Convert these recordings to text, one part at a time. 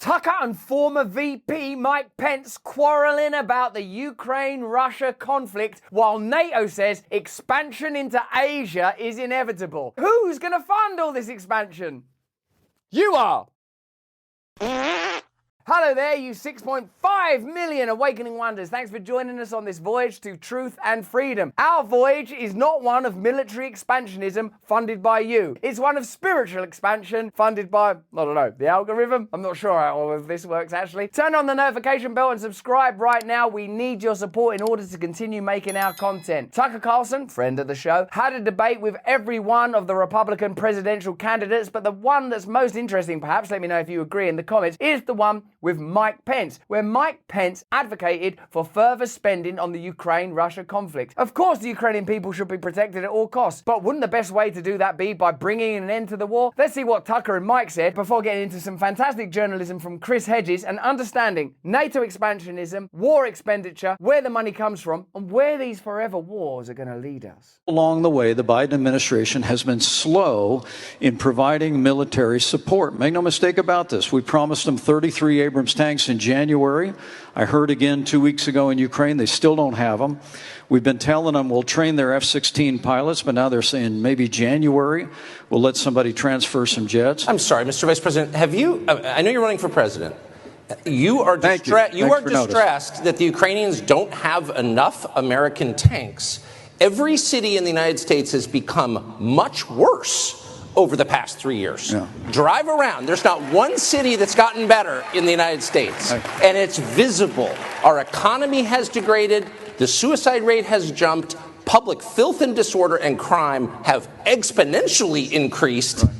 Tucker and former VP Mike Pence quarreling about the Ukraine-Russia conflict while NATO says expansion into Asia is inevitable. Who's going to fund all this expansion? You are! Hello there, you 6.5 million awakening wonders. Thanks for joining us on this voyage to truth and freedom. Our voyage is not one of military expansionism funded by you. It's one of spiritual expansion funded by, I don't know, the algorithm? I'm not sure how all of this works actually. Turn on the notification bell and subscribe right now. We need your support in order to continue making our content. Tucker Carlson, friend of the show, had a debate with every one of the Republican presidential candidates, but the one that's most interesting, perhaps, let me know if you agree in the comments, is the one with Mike Pence, where Mike Pence advocated for further spending on the Ukraine-Russia conflict. Of course, the Ukrainian people should be protected at all costs, but wouldn't the best way to do that be by bringing an end to the war? Let's see what Tucker and Mike said before getting into some fantastic journalism from Chris Hedges and understanding NATO expansionism, war expenditure, where the money comes from, and where these forever wars are going to lead us. Along the way, the Biden administration has been slow in providing military support. Make no mistake about this. We promised them 33 Abrams tanks in January. I heard again 2 weeks ago in Ukraine, they still don't have them. We've been telling them we'll train their F-16 pilots, but now they're saying maybe January we'll let somebody transfer some jets. I'm sorry, Mr. Vice President, have you, I know you're running for president. You are distressed that the Ukrainians don't have enough American tanks. Every city in the United States has become much worse over the past 3 years. Yeah. Drive around. There's not one city that's gotten better in the United States. And it's visible. Our economy has degraded. The suicide rate has jumped. Public filth and disorder and crime have exponentially increased. Right.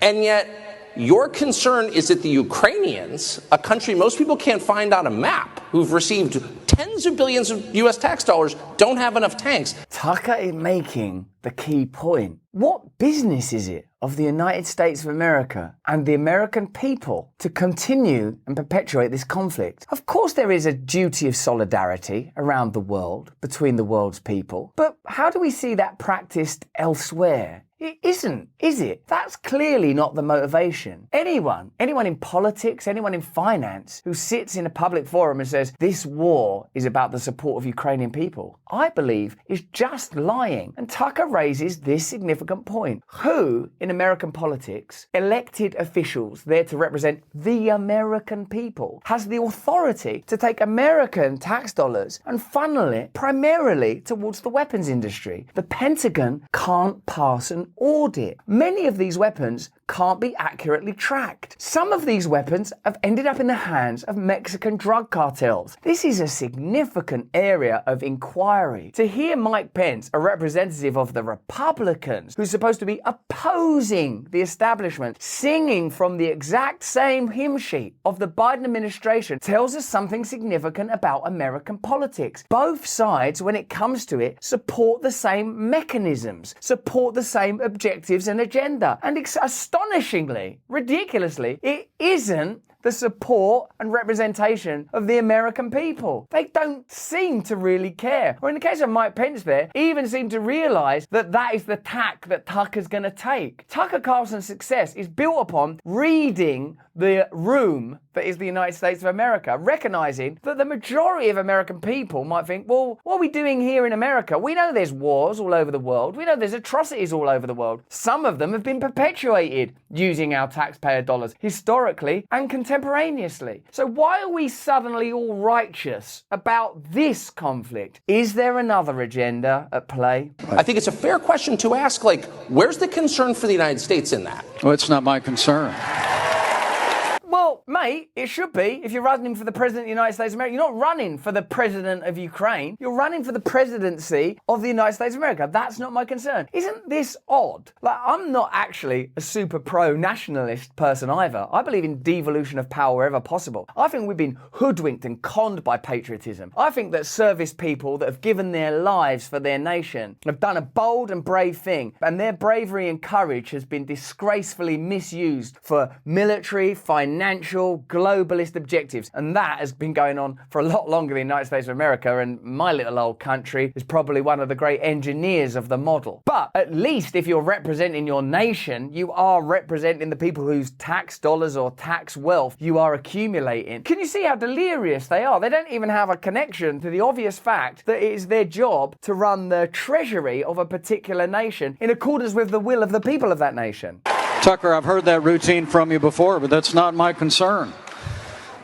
And yet, your concern is that the Ukrainians, a country most people can't find on a map, who've received tens of billions of U.S. tax dollars, don't have enough tanks. Tucker is making the key point. What business is it of the United States of America and the American people to continue and perpetuate this conflict? Of course there is a duty of solidarity around the world, between the world's people, but how do we see that practiced elsewhere? It isn't, is it? That's clearly not the motivation. Anyone in politics, anyone in finance who sits in a public forum and says this war is about the support of Ukrainian people, I believe is just lying. And Tucker raises this significant point. Who in American politics, elected officials there to represent the American people, has the authority to take American tax dollars and funnel it primarily towards the weapons industry? The Pentagon can't pass an audit. Many of these weapons can't be accurately tracked. Some of these weapons have ended up in the hands of Mexican drug cartels. This is a significant area of inquiry. To hear Mike Pence, a representative of the Republicans, who's supposed to be opposing the establishment, singing from the exact same hymn sheet of the Biden administration, tells us something significant about American politics. Both sides, when it comes to it, support the same mechanisms, support the same objectives and agenda. And astonishingly, ridiculously, it isn't the support and representation of the American people. They don't seem to really care. Or in the case of Mike Pence there, even seem to realize that that is the tack that Tucker's going to take. Tucker Carlson's success is built upon reading the room that is the United States of America, recognizing that the majority of American people might think, well, what are we doing here in America? We know there's wars all over the world. We know there's atrocities all over the world. Some of them have been perpetuated using our taxpayer dollars, historically and contemporaneously. So why are we suddenly all righteous about this conflict? Is there another agenda at play? I think it's a fair question to ask, where's the concern for the United States in that? Well, it's not my concern. Well, mate, it should be. If you're running for the President of the United States of America, you're not running for the President of Ukraine. You're running for the presidency of the United States of America. That's not my concern. Isn't this odd? I'm not actually a super pro-nationalist person either. I believe in devolution of power wherever possible. I think we've been hoodwinked and conned by patriotism. I think that service people that have given their lives for their nation have done a bold and brave thing, and their bravery and courage has been disgracefully misused for military, financial, financial, globalist objectives. And that has been going on for a lot longer than the United States of America, and my little old country is probably one of the great engineers of the model. But at least if you're representing your nation, you are representing the people whose tax dollars or tax wealth you are accumulating. Can you see how delirious they are? They don't even have a connection to the obvious fact that it is their job to run the treasury of a particular nation in accordance with the will of the people of that nation. Tucker, I've heard that routine from you before, but that's not my concern.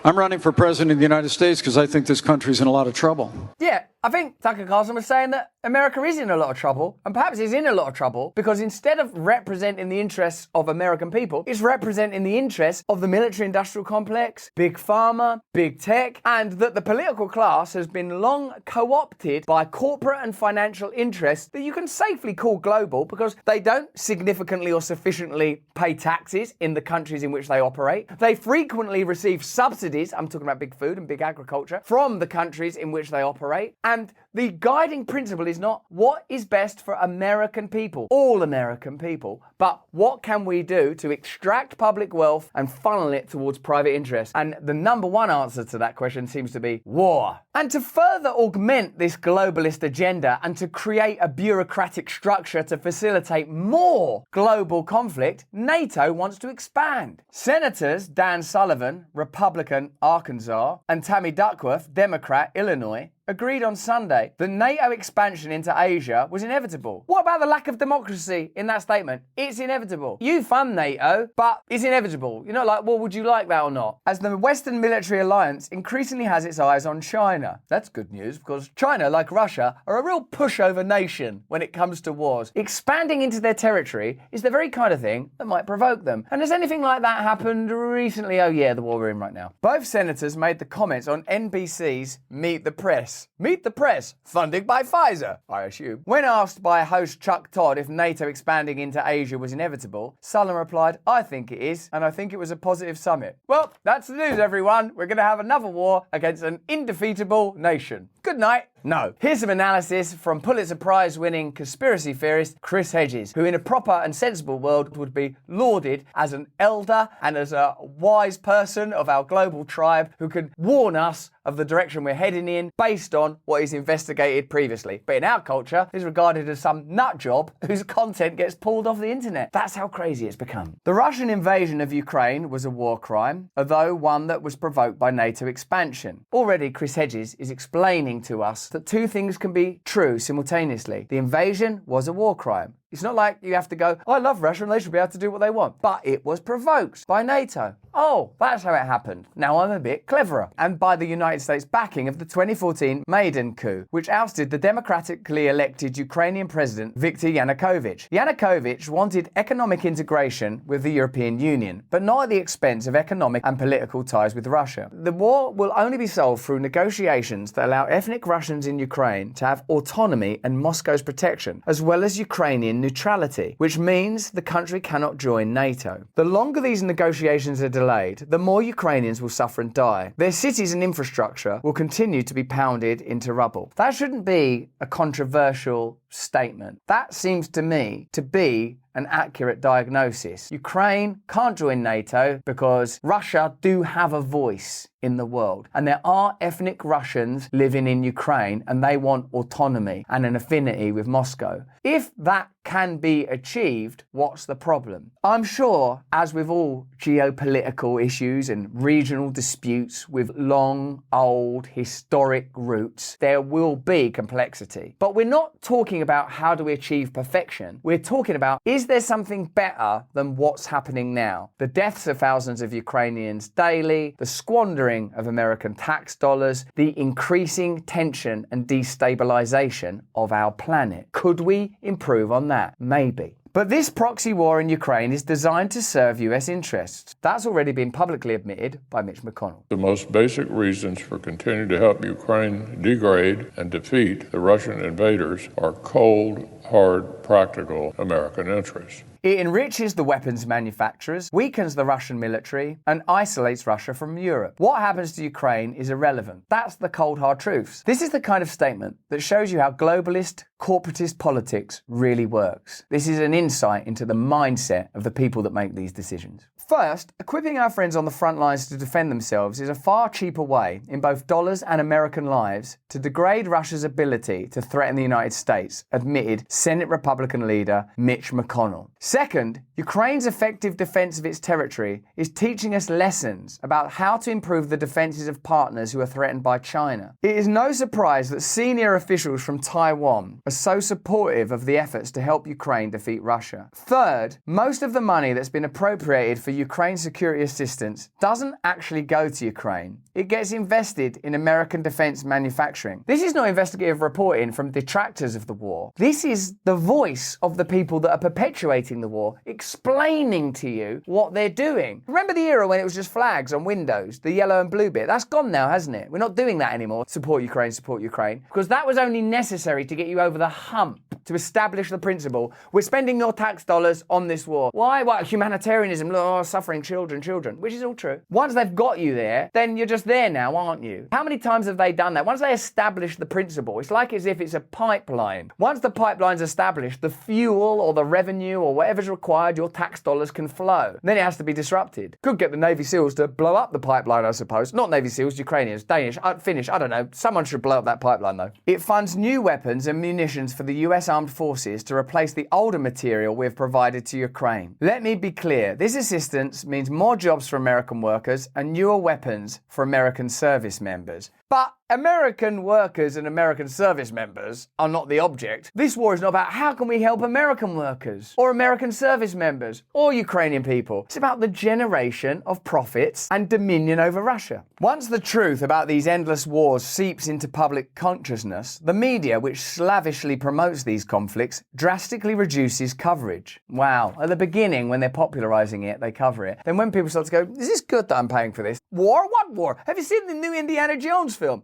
I'm running for president of the United States because I think this country's in a lot of trouble. Yeah, I think Tucker Carlson was saying that America is in a lot of trouble, and perhaps is in a lot of trouble because instead of representing the interests of American people, it's representing the interests of the military-industrial complex, big pharma, big tech, and that the political class has been long co-opted by corporate and financial interests that you can safely call global because they don't significantly or sufficiently pay taxes in the countries in which they operate. They frequently receive subsidies, I'm talking about big food and big agriculture, from the countries in which they operate. And the guiding principle is not what is best for American people, all American people, but what can we do to extract public wealth and funnel it towards private interests? And the number one answer to that question seems to be war. And to further augment this globalist agenda and to create a bureaucratic structure to facilitate more global conflict, NATO wants to expand. Senators Dan Sullivan, Republican, Arkansas, and Tammy Duckworth, Democrat, Illinois, agreed on Sunday that NATO expansion into Asia was inevitable. What about the lack of democracy in that statement? It's inevitable. You fund NATO, but it's inevitable. You're not like, well, would you like that or not? As the Western military alliance increasingly has its eyes on China. That's good news because China, like Russia, are a real pushover nation when it comes to wars. Expanding into their territory is the very kind of thing that might provoke them. And has anything like that happened recently? Oh yeah, the war we're in right now. Both senators made the comments on NBC's Meet the Press. Meet the Press, funded by Pfizer, I assume. When asked by host Chuck Todd if NATO expanding into Asia was inevitable, Sullivan replied, I think it is, and I think it was a positive summit. Well, that's the news, everyone. We're going to have another war against an indefeatable nation. Good night. No. Here's some analysis from Pulitzer Prize-winning conspiracy theorist Chris Hedges, who in a proper and sensible world would be lauded as an elder and as a wise person of our global tribe who can warn us of the direction we're heading in based on what he's investigated previously. But in our culture, he's regarded as some nut job whose content gets pulled off the internet. That's how crazy it's become. The Russian invasion of Ukraine was a war crime, although one that was provoked by NATO expansion. Already, Chris Hedges is explaining to us that two things can be true simultaneously. The invasion was a war crime. It's not like you have to go, I love Russia and they should be able to do what they want. But it was provoked by NATO. Oh, that's how it happened. Now I'm a bit cleverer. And by the United States backing of the 2014 Maidan coup, which ousted the democratically elected Ukrainian president Viktor Yanukovych. Yanukovych wanted economic integration with the European Union, but not at the expense of economic and political ties with Russia. The war will only be solved through negotiations that allow ethnic Russians in Ukraine to have autonomy and Moscow's protection, as well as Ukrainian neutrality, which means the country cannot join NATO. The longer these negotiations are delayed, the more Ukrainians will suffer and die. Their cities and infrastructure will continue to be pounded into rubble. That shouldn't be a controversial statement. That seems to me to be an accurate diagnosis. Ukraine can't join NATO because Russia do have a voice in the world. And there are ethnic Russians living in Ukraine and they want autonomy and an affinity with Moscow. If that can be achieved, what's the problem? I'm sure, as with all geopolitical issues and regional disputes with long, old, historic roots, there will be complexity. But we're not talking about how do we achieve perfection. We're talking about, is there something better than what's happening now? The deaths of thousands of Ukrainians daily, the squandering of American tax dollars, the increasing tension and destabilization of our planet. Could we improve on that? Maybe. But this proxy war in Ukraine is designed to serve US interests. That's already been publicly admitted by Mitch McConnell. The most basic reasons for continuing to help Ukraine degrade and defeat the Russian invaders are cold, hard, practical American interests. It enriches the weapons manufacturers, weakens the Russian military, and isolates Russia from Europe. What happens to Ukraine is irrelevant. That's the cold, hard truths. This is the kind of statement that shows you how globalist, corporatist politics really works. This is an insight into the mindset of the people that make these decisions. First, equipping our friends on the front lines to defend themselves is a far cheaper way, in both dollars and American lives, to degrade Russia's ability to threaten the United States, admitted Senate Republican leader Mitch McConnell. Second, Ukraine's effective defense of its territory is teaching us lessons about how to improve the defenses of partners who are threatened by China. It is no surprise that senior officials from Taiwan are so supportive of the efforts to help Ukraine defeat Russia. Third, most of the money that's been appropriated for Ukraine's security assistance doesn't actually go to Ukraine. It gets invested in American defense manufacturing. This is not investigative reporting from detractors of the war. This is the voice of the people that are perpetuating the war, explaining to you what they're doing. Remember the era when it was just flags on windows, the yellow and blue bit? That's gone now, hasn't it? We're not doing that anymore. Support Ukraine, because that was only necessary to get you over the hump, to establish the principle. We're spending your tax dollars on this war. Why? What? Humanitarianism, suffering children, which is all true. Once they've got you there, then you're just there now, aren't you? How many times have they done that? Once they establish the principle, it's like as if it's a pipeline. Once the pipeline's established, the fuel or the revenue or whatever's required, your tax dollars can flow. Then it has to be disrupted. Could get the Navy SEALs to blow up the pipeline, I suppose. Not Navy SEALs, Ukrainians, Danish, Finnish, I don't know. Someone should blow up that pipeline though. It funds new weapons and munitions for the US Armed Forces to replace the older material we've provided to Ukraine. Let me be clear, this assistance means more jobs for American workers and newer weapons for American service members. But American workers and American service members are not the object. This war is not about how can we help American workers or American service members or Ukrainian people. It's about the generation of profits and dominion over Russia. Once the truth about these endless wars seeps into public consciousness, the media, which slavishly promotes these conflicts, drastically reduces coverage. Wow. At the beginning, when they're popularizing it, they cover it. Then when people start to go, is this good that I'm paying for this? War? What war? Have you seen the new Indiana Jones film?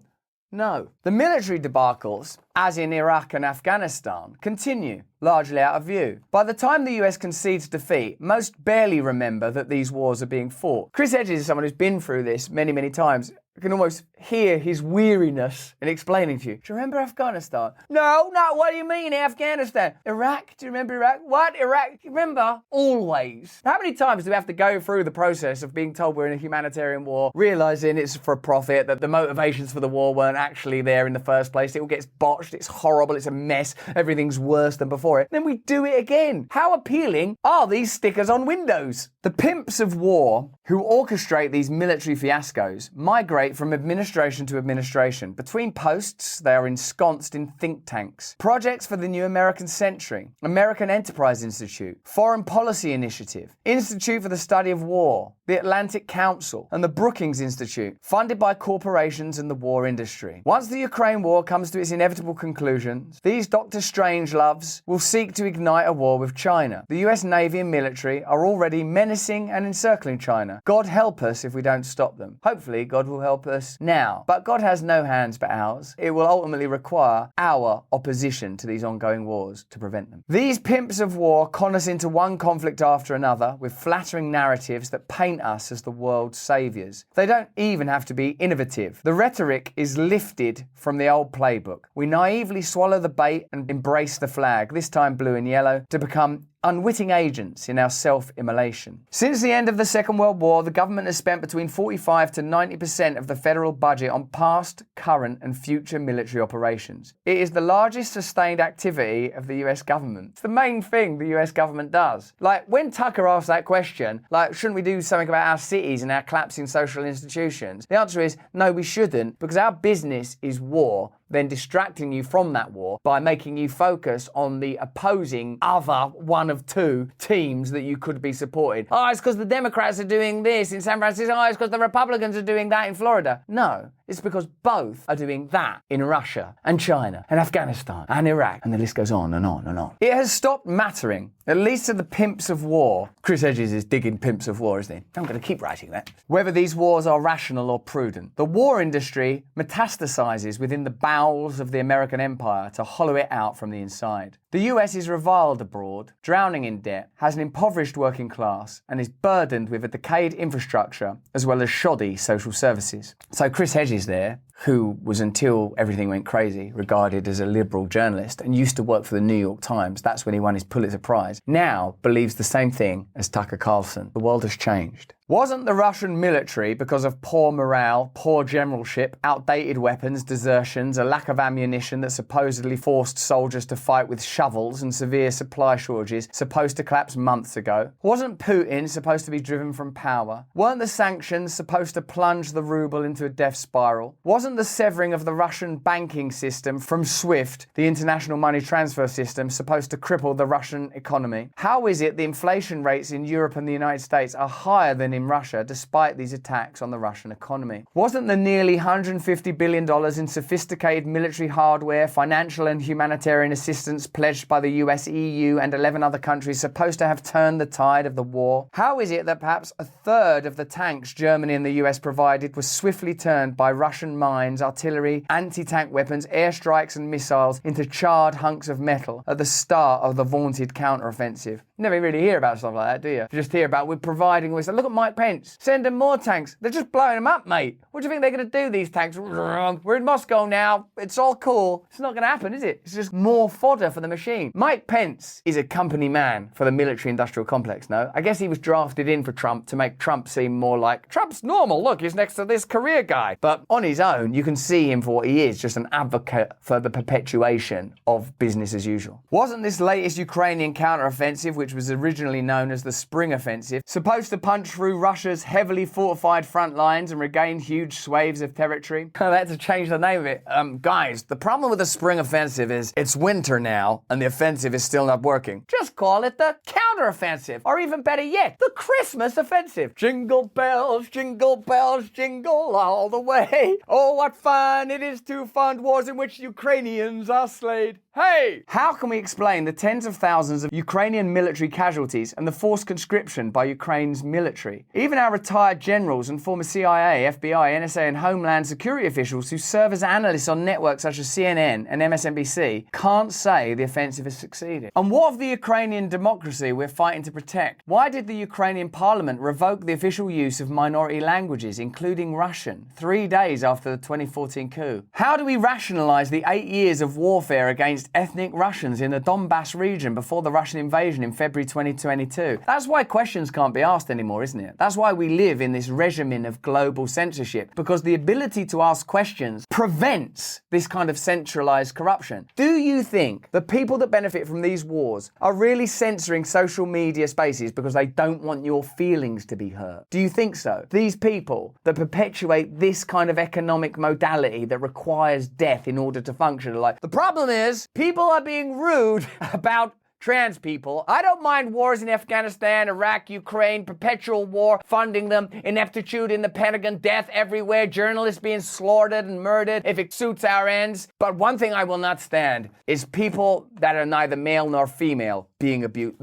No. The military debacles, as in Iraq and Afghanistan, continue, largely out of view. By the time the US concedes defeat, most barely remember that these wars are being fought. Chris Hedges is someone who's been through this many, many times. I can almost hear his weariness in explaining to you. Do you remember Afghanistan? No, what do you mean Afghanistan? Iraq? Do you remember Iraq? What? Iraq? You remember? Always. How many times do we have to go through the process of being told we're in a humanitarian war, realizing it's for profit, that the motivations for the war weren't actually there in the first place? It all gets botched, it's horrible, it's a mess, everything's worse than before it. Then we do it again. How appealing are these stickers on windows? The pimps of war who orchestrate these military fiascos migrate from administration to administration. Between posts, they are ensconced in think tanks. Projects for the New American Century, American Enterprise Institute, Foreign Policy Initiative, Institute for the Study of War, the Atlantic Council, and the Brookings Institute, funded by corporations and the war industry. Once the Ukraine war comes to its inevitable conclusions, these Dr. Strangeloves will seek to ignite a war with China. The US Navy and military are already menacing and encircling China. God help us if we don't stop them. Hopefully, God will help us now. But God has no hands but ours. It will ultimately require our opposition to these ongoing wars to prevent them. These pimps of war con us into one conflict after another with flattering narratives that paint us as the world's saviors. They don't even have to be innovative. The rhetoric is lifted from the old playbook. We naively swallow the bait and embrace the flag, this time blue and yellow, to become unwitting agents in our self-immolation. Since the end of the Second World War, the government has spent between 45 to 90% of the federal budget on past, current, and future military operations. It is the largest sustained activity of the US government. It's the main thing the US government does. Like, when Tucker asked that question, like, shouldn't we do something about our cities and our collapsing social institutions? The answer is, no, we shouldn't, because our business is war, then distracting you from that war by making you focus on the opposing other one of two teams that you could be supporting. Oh, it's because the Democrats are doing this in San Francisco. Oh, it's because the Republicans are doing that in Florida. No, it's because both are doing that in Russia and China and Afghanistan and Iraq. And the list goes on and on and on. It has stopped mattering, at least to the pimps of war. Chris Hedges is digging pimps of war, isn't he? I'm going to keep writing that. Whether these wars are rational or prudent. The war industry metastasizes within the bowels of the American empire to hollow it out from the inside. The US is reviled abroad, drowning in debt, has an impoverished working class, and is burdened with a decayed infrastructure as well as shoddy social services. So Chris Hedges there who was, until everything went crazy, regarded as a liberal journalist and used to work for the New York Times. That's when he won his Pulitzer Prize. Now believes the same thing as Tucker Carlson. The world has changed. Wasn't the Russian military, because of poor morale, poor generalship, outdated weapons, desertions, a lack of ammunition that supposedly forced soldiers to fight with shovels and severe supply shortages, supposed to collapse months ago? Wasn't Putin supposed to be driven from power? Weren't the sanctions supposed to plunge the ruble into a death spiral? Wasn't the severing of the Russian banking system from SWIFT, the international money transfer system, supposed to cripple the Russian economy? How is it the inflation rates in Europe and the United States are higher than in Russia, despite these attacks on the Russian economy? Wasn't the nearly $150 billion in sophisticated military hardware, financial and humanitarian assistance pledged by the US, EU and 11 other countries supposed to have turned the tide of the war? How is it that perhaps a third of the tanks Germany and the US provided was swiftly turned by Russian mines, artillery, anti-tank weapons, airstrikes and missiles into charred hunks of metal at the start of the vaunted counteroffensive? You never really hear about stuff like that, do you? You just hear about we're providing with. Look at Mike Pence. Send them more tanks. They're just blowing them up, mate. What do you think they're going to do, these tanks? We're in Moscow now. It's all cool. It's not going to happen, is it? It's just more fodder for the machine. Mike Pence is a company man for the military-industrial complex, no? I guess he was drafted in for Trump to make Trump seem more like, Trump's normal. Look, he's next to this career guy. But on his own, you can see him for what he is, just an advocate for the perpetuation of business as usual. Wasn't this latest Ukrainian counteroffensive, which was originally known as the Spring Offensive, supposed to punch through Russia's heavily fortified front lines and regain huge swathes of territory? They had to change the name of it. Guys, the problem with the Spring Offensive is it's winter now and the offensive is still not working. Just call it the counteroffensive, or even better yet, the Christmas offensive. Jingle bells, jingle all the way. Oh, what fun it is to fund wars in which Ukrainians are slain. Hey! How can we explain the tens of thousands of Ukrainian military casualties and the forced conscription by Ukraine's military? Even our retired generals and former CIA, FBI, NSA and Homeland Security officials who serve as analysts on networks such as CNN and MSNBC can't say the offensive has succeeded. And what of the Ukrainian democracy we're fighting to protect? Why did the Ukrainian parliament revoke the official use of minority languages, including Russian, 3 days after the 2014 coup? How do we rationalize the 8 years of warfare against ethnic Russians in the Donbass region before the Russian invasion in February 2022? That's why questions can't be asked anymore, isn't it? That's why we live in this regimen of global censorship, because the ability to ask questions prevents this kind of centralized corruption. Do you think the people that benefit from these wars are really censoring social media spaces because they don't want your feelings to be hurt? Do you think so? These people that perpetuate this kind of economic modality that requires death in order to function are like, the problem is people are being rude about trans people. I don't mind wars in Afghanistan, Iraq, Ukraine, perpetual war, funding them, ineptitude in the Pentagon, death everywhere, journalists being slaughtered and murdered if it suits our ends. But one thing I will not stand is people that are neither male nor female being abused.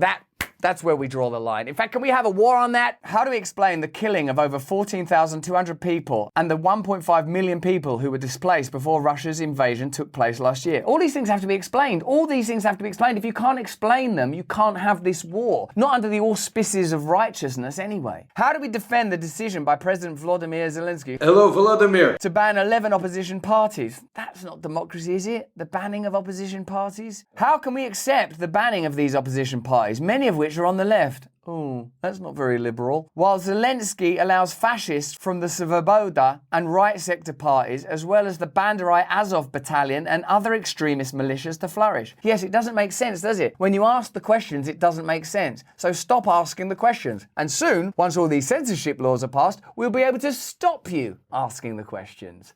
That's where we draw the line. In fact, can we have a war on that? How do we explain the killing of over 14,200 people and the 1.5 million people who were displaced before Russia's invasion took place last year? All these things have to be explained. All these things have to be explained. If you can't explain them, you can't have this war. Not under the auspices of righteousness anyway. How do we defend the decision by President Volodymyr Zelensky? Hello, Vladimir. To ban 11 opposition parties? That's not democracy, is it? The banning of opposition parties? How can we accept the banning of these opposition parties, many of which are on the left? Oh, that's not very liberal. While Zelensky allows fascists from the Svoboda and right sector parties, as well as the Banderai Azov battalion and other extremist militias to flourish. Yes, it doesn't make sense, does it? When you ask the questions, it doesn't make sense. So stop asking the questions. And soon, once all these censorship laws are passed, we'll be able to stop you asking the questions.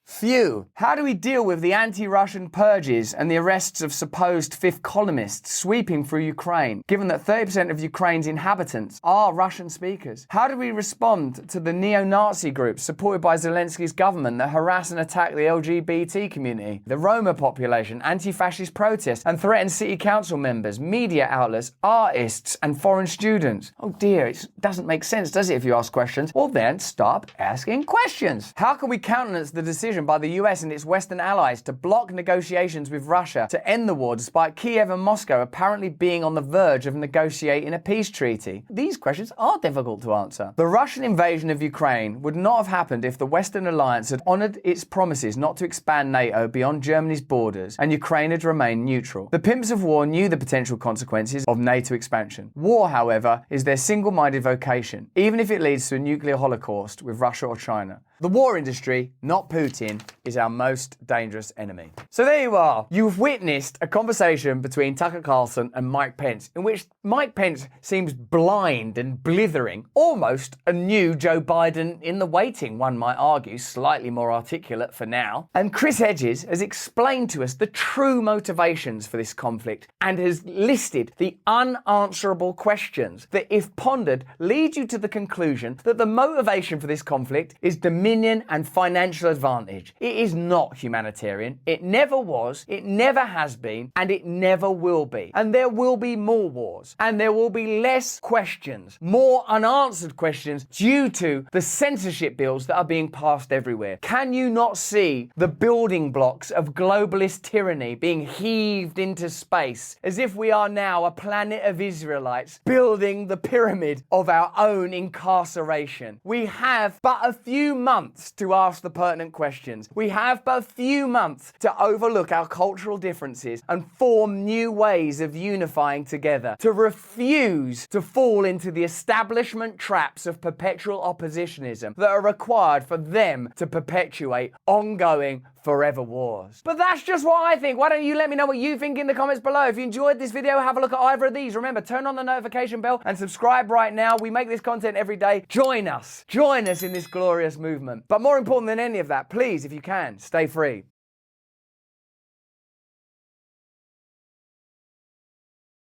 Phew. How do we deal with the anti-Russian purges and the arrests of supposed fifth columnists sweeping through Ukraine, given that 30% of Ukraine's inhabitants are Russian speakers? How do we respond to the neo-Nazi groups supported by Zelensky's government that harass and attack the LGBT community, the Roma population, anti-fascist protests, and threaten city council members, media outlets, artists, and foreign students? Oh dear, it doesn't make sense, does it, if you ask questions? Well then, stop asking questions. How can we countenance the decision decision by the US and its Western allies to block negotiations with Russia to end the war, despite Kiev and Moscow apparently being on the verge of negotiating a peace treaty? These questions are difficult to answer. The Russian invasion of Ukraine would not have happened if the Western alliance had honoured its promises not to expand NATO beyond Germany's borders and Ukraine had remained neutral. The pimps of war knew the potential consequences of NATO expansion. War, however, is their single-minded vocation, even if it leads to a nuclear holocaust with Russia or China. The war industry, not Putin, is our most dangerous enemy. So there you are. You've witnessed a conversation between Tucker Carlson and Mike Pence, in which Mike Pence seems blind and blithering, almost a new Joe Biden in the waiting, one might argue, slightly more articulate for now. And Chris Hedges has explained to us the true motivations for this conflict and has listed the unanswerable questions that, if pondered, lead you to the conclusion that the motivation for this conflict is dominion and financial advantage. It is not humanitarian. It never was, it never has been, and it never will be. And there will be more wars, and there will be less questions, more unanswered questions due to the censorship bills that are being passed everywhere. Can you not see the building blocks of globalist tyranny being heaved into space as if we are now a planet of Israelites building the pyramid of our own incarceration? We have but a few months to ask the pertinent questions. We have but a few months to overlook our cultural differences and form new ways of unifying together, to refuse to fall into the establishment traps of perpetual oppositionism that are required for them to perpetuate ongoing forever wars. But that's just what I think. Why don't you let me know what you think in the comments below? If you enjoyed this video, have a look at either of these. Remember, turn on the notification bell and subscribe right now. We make this content every day. Join us in this glorious movement. But more important than any of that, please, if you can, stay free.